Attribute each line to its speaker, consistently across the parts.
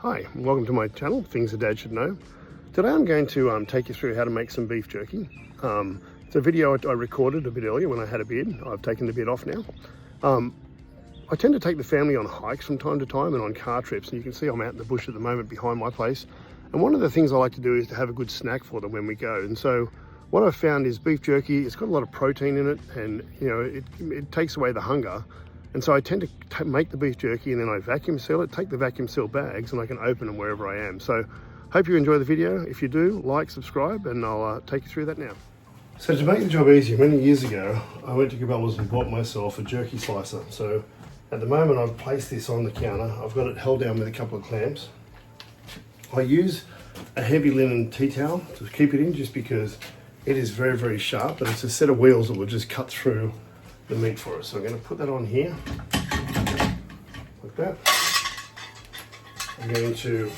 Speaker 1: Hi, and welcome to my channel, Things a Dad Should Know. Today I'm going to take you through how to make some beef jerky. It's a video I recorded a bit earlier when I had a beard. I've taken the beard off now. I tend to take the family on hikes from time to time and on car trips, and you can see I'm out in the bush at the moment behind my place. And one of the things I like to do is to have a good snack for them when we go. And so what I've found is beef jerky, it's got a lot of protein in it, and you know, it takes away the hunger. And so I tend to make the beef jerky and then I vacuum seal it, take the vacuum seal bags, and I can open them wherever I am. So hope you enjoy the video. If you do, like, subscribe, and I'll take you through that now. So to make the job easier, many years ago, I went to Cabela's and bought myself a jerky slicer. So at the moment I've placed this on the counter. I've got it held down with a couple of clamps. I use a heavy linen tea towel to keep it in, just because it is very, very sharp, but it's a set of wheels that will just cut through the meat for us. So I'm going to put that on here, like that. I'm going to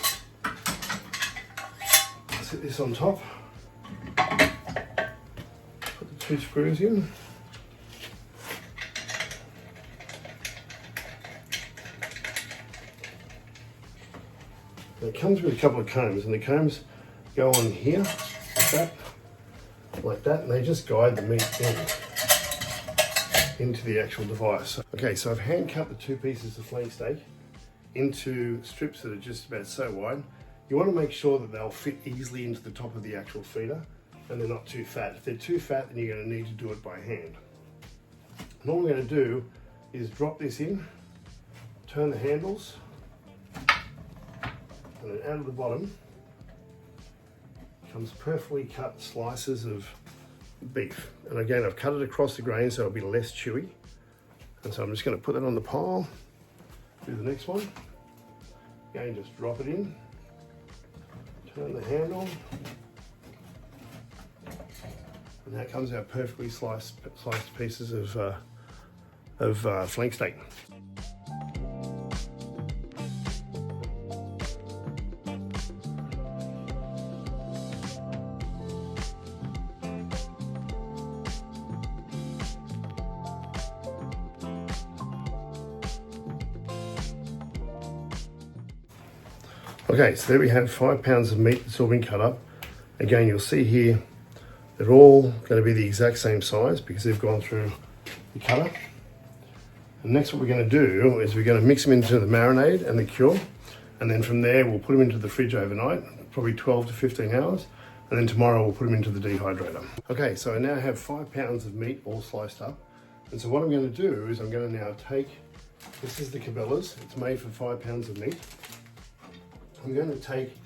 Speaker 1: set this on top, put the 2 screws in. And it comes with a couple of combs, and the combs go on here, like that, and they just guide the meat into the actual device. Okay, so I've hand cut the 2 pieces of flank steak into strips that are just about so wide. You want to make sure that they'll fit easily into the top of the actual feeder and they're not too fat. If they're too fat, then you're going to need to do it by hand. And all we're going to do is drop this in, turn the handles, and then out of the bottom comes perfectly cut slices of beef. And again, I've cut it across the grain so it'll be less chewy. And so I'm just going to put that on the pile, do the next one. Again, just drop it in, turn the handle, and out comes our perfectly sliced pieces of flank steak. Okay, so there we have 5 pounds of meat that's all been cut up. Again, you'll see here, they're all going to be the exact same size because they've gone through the cutter. And next what we're going to do is we're going to mix them into the marinade and the cure. And then from there, we'll put them into the fridge overnight, probably 12 to 15 hours. And then tomorrow we'll put them into the dehydrator. Okay, so I now have 5 pounds of meat all sliced up. And so what I'm going to do is I'm going to now take, this is the Cabela's, it's made for 5 pounds of meat. I'm going to take,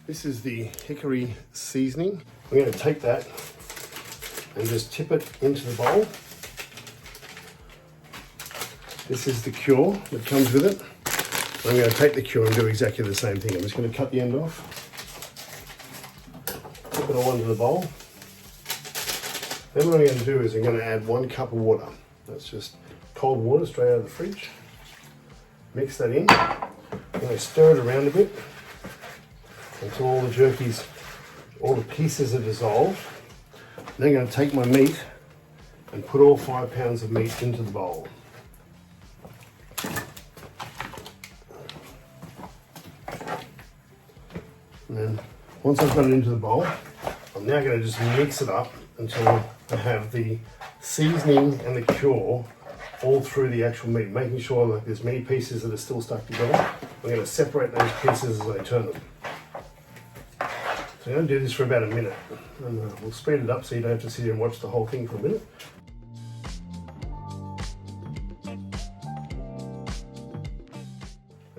Speaker 1: this is the hickory seasoning. I'm going to take that and just tip it into the bowl. This is the cure that comes with it. I'm going to take the cure and do exactly the same thing. I'm just going to cut the end off, tip it all into the bowl. Then what I'm going to do is I'm going to add 1 cup of water. That's just cold water straight out of the fridge. Mix that in. I'm going to stir it around a bit until all the jerkies, all the pieces are dissolved. Then I'm going to take my meat and put all 5 pounds of meat into the bowl. And then once I've got it into the bowl, I'm now going to just mix it up until I have the seasoning and the cure all through the actual meat, making sure that there's many pieces that are still stuck together. I'm going to separate those pieces as I turn them. So I'm going to do this for about a minute, and we'll speed it up so you don't have to sit here and watch the whole thing for a minute.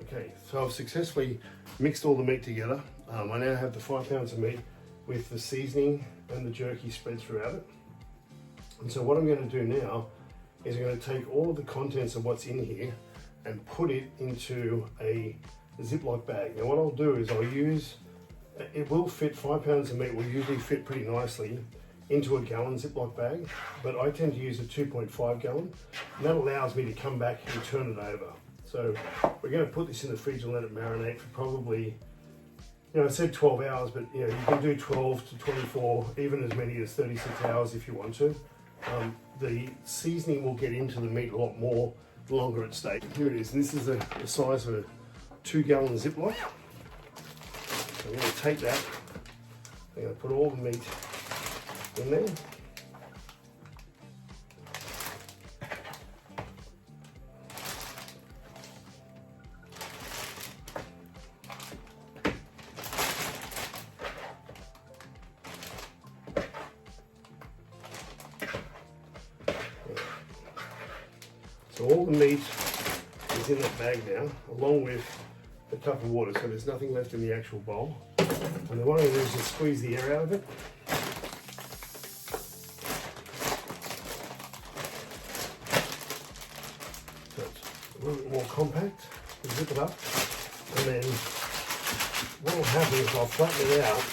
Speaker 1: Okay, so I've successfully mixed all the meat together. I now have the 5 pounds of meat with the seasoning and the jerky spread throughout it. And so what I'm going to do now is I'm going to take all of the contents of what's in here and put it into a Ziploc bag. Now what I'll do is I'll use, it will fit, 5 pounds of meat will usually fit pretty nicely into a gallon Ziploc bag, but I tend to use a 2.5 gallon, and that allows me to come back and turn it over. So we're going to put this in the fridge and let it marinate for probably, you know, I said 12 hours, but you know, you can do 12 to 24, even as many as 36 hours if you want to. The seasoning will get into the meat a lot more the longer it stays. Here it is, and this is the size of a 2 gallon Ziploc. I'm going to take that, I'm going to put all the meat in there. So all the meat is in that bag now, along with a cup of water, so there's nothing left in the actual bowl. And then what I'm going to do is just squeeze the air out of it. So it's a little bit more compact. Zip it up, and then what will happen is I'll flatten it out,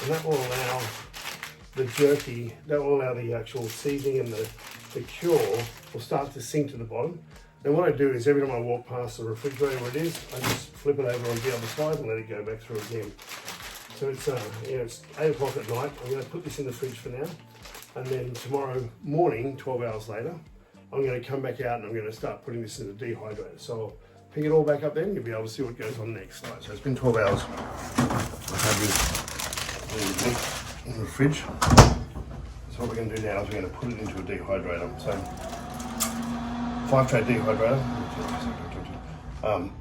Speaker 1: and that will allow the jerky, that will allow the actual seasoning and the cure will start to sink to the bottom. And what I do is every time I walk past the refrigerator where it is, I just flip it over on the other side and let it go back through again. So it's it's 8 o'clock at night. I'm going to put this in the fridge for now, and then tomorrow morning, 12 hours later, I'm going to come back out and I'm going to start putting this in the dehydrator. So I'll pick it all back up then, you'll be able to see what goes on next. Right, so it's been 12 hours. I've had this meat in the fridge. So what we're going to do now is we're going to put it into a dehydrator. So 5-tray dehydrator.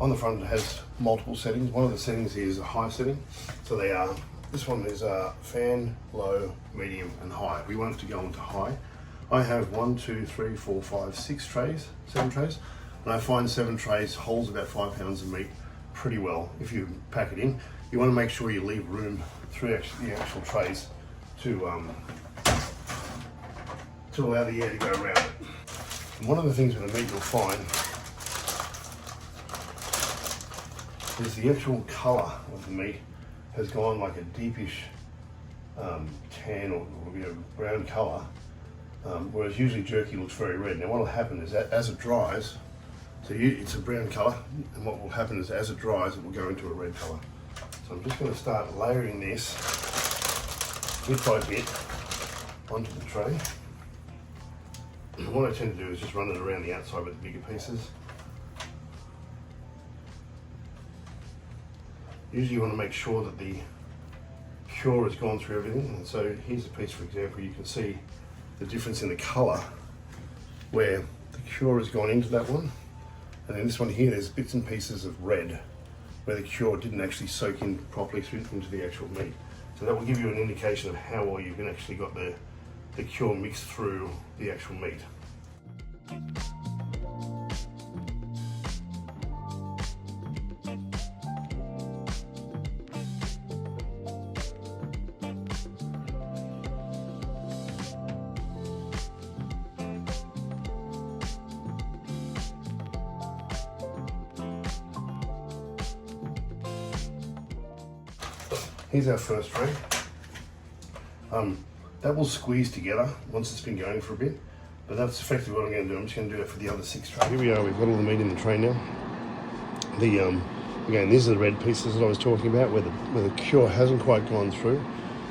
Speaker 1: On the front it has multiple settings. One of the settings is a high setting. So they are, this one is fan, low, medium and high. We want it to go into high. I have 1, 2, 3, 4, 5, 6 trays, 7 trays. And I find 7 trays holds about 5 pounds of meat pretty well if you pack it in. You want to make sure you leave room through the actual trays to allow the air to go around it. And one of the things with the meat you'll find is the actual colour of the meat has gone like a deepish tan or brown colour, whereas usually jerky looks very red. Now what will happen is that as it dries, so it's a brown colour, and what will happen is as it dries it will go into a red colour. So I'm just going to start layering this bit by bit onto the tray. And what I tend to do is just run it around the outside with the bigger pieces. Usually you want to make sure that the cure has gone through everything. And so here's a piece, for example, you can see the difference in the colour where the cure has gone into that one. And then this one here, there's bits and pieces of red where the cure didn't actually soak in properly through into the actual meat. So that will give you an indication of how well you've actually got the cure mixed through the actual meat. Here's our first tray. That will squeeze together once it's been going for a bit, but that's effectively what I'm going to do. I'm just going to do it for the other 6 trays. Here we are, we've got all the meat in the tray now. Again, these are the red pieces that I was talking about where the cure hasn't quite gone through.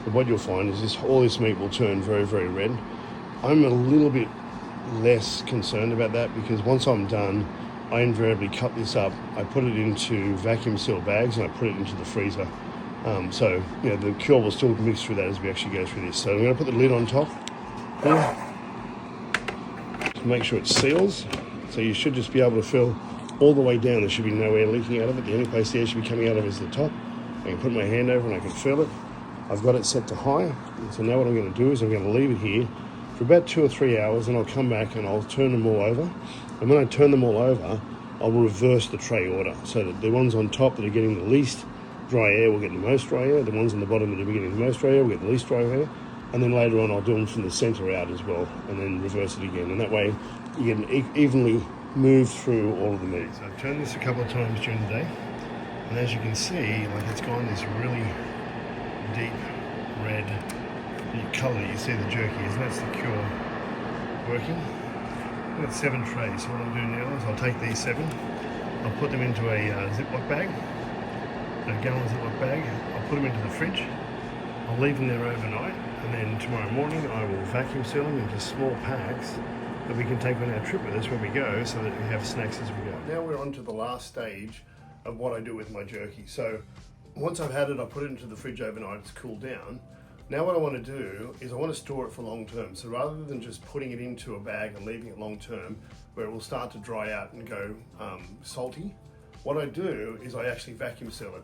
Speaker 1: But what you'll find is all this meat will turn very, very red. I'm a little bit less concerned about that because once I'm done, I invariably cut this up. I put it into vacuum sealed bags and I put it into the freezer. So the cure will still mix through that as we actually go through this. So I'm going to put the lid on top here to make sure it seals. So you should just be able to fill all the way down. There should be no air leaking out of it. The only place the air should be coming out of is the top. I can put my hand over and I can feel it. I've got it set to high. So now what I'm going to do is I'm going to leave it here for about 2 or 3 hours, and I'll come back and I'll turn them all over. And when I turn them all over, I'll reverse the tray order so that the ones on top that are getting the least dry air will get the most dry air, the ones on the bottom that are getting the most dry air will get the least dry air, and then later on I'll do them from the centre out as well, and then reverse it again, and that way you get an evenly move through all of the meat. So I've turned this a couple of times during the day, and as you can see, like it's gone this really deep red colour. You see the jerky is, that's the cure working. I've got 7 trays, so what I'll do now is I'll take these 7, I'll put them into a Ziploc bag, a gallon Ziploc bag. I'll put them into the fridge. I'll leave them there overnight, and then tomorrow morning I will vacuum seal them into small packs that we can take on our trip with us when we go, so that we have snacks as we go. Now we're on to the last stage of what I do with my jerky. So once I've had it, I put it into the fridge overnight, it's cooled down. Now what I want to do is I want to store it for long term. So rather than just putting it into a bag and leaving it long term, where it will start to dry out and go salty, what I do is I actually vacuum seal it.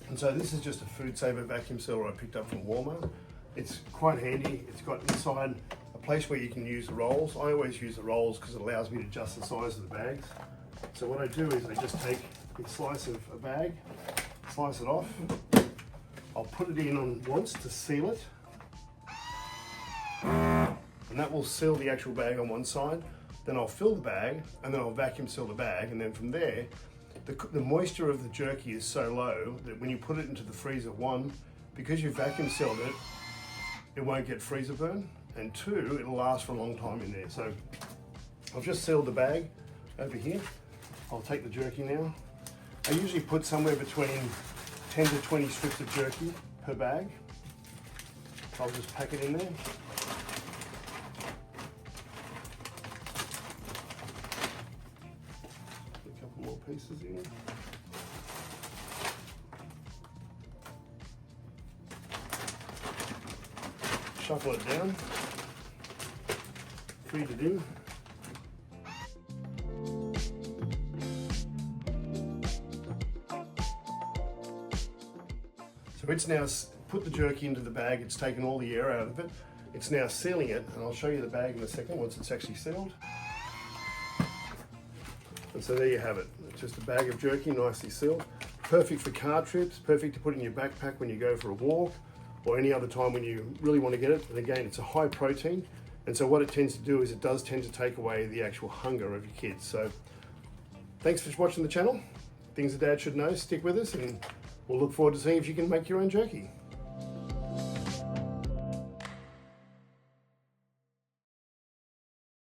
Speaker 1: And so this is just a Food Saver vacuum sealer I picked up from Walmart. It's quite handy. It's got inside a place where you can use the rolls. I always use the rolls because it allows me to adjust the size of the bags. So what I do is I just take a slice of a bag, slice it off. I'll put it in on once to seal it. And that will seal the actual bag on one side. Then I'll fill the bag and then I'll vacuum seal the bag. And then from there, the moisture of the jerky is so low that when you put it into the freezer, one, because you vacuum sealed it, it won't get freezer burn. And two, it'll last for a long time in there. So I've just sealed the bag over here. I'll take the jerky now. I usually put somewhere between 10 to 20 strips of jerky per bag. I'll just pack it in there. A couple more pieces in. Shuffle it down. Feed it in. So it's now put the jerky into the bag, it's taken all the air out of it. It's now sealing it, and I'll show you the bag in a second once it's actually sealed. And so there you have it. It's just a bag of jerky, nicely sealed. Perfect for car trips, perfect to put in your backpack when you go for a walk, or any other time when you really want to get it. And again, it's a high protein. And so what it tends to do is it does tend to take away the actual hunger of your kids. So thanks for watching the channel. Things that Dad should know, stick with us, and we'll look forward to seeing if you can make your own jerky.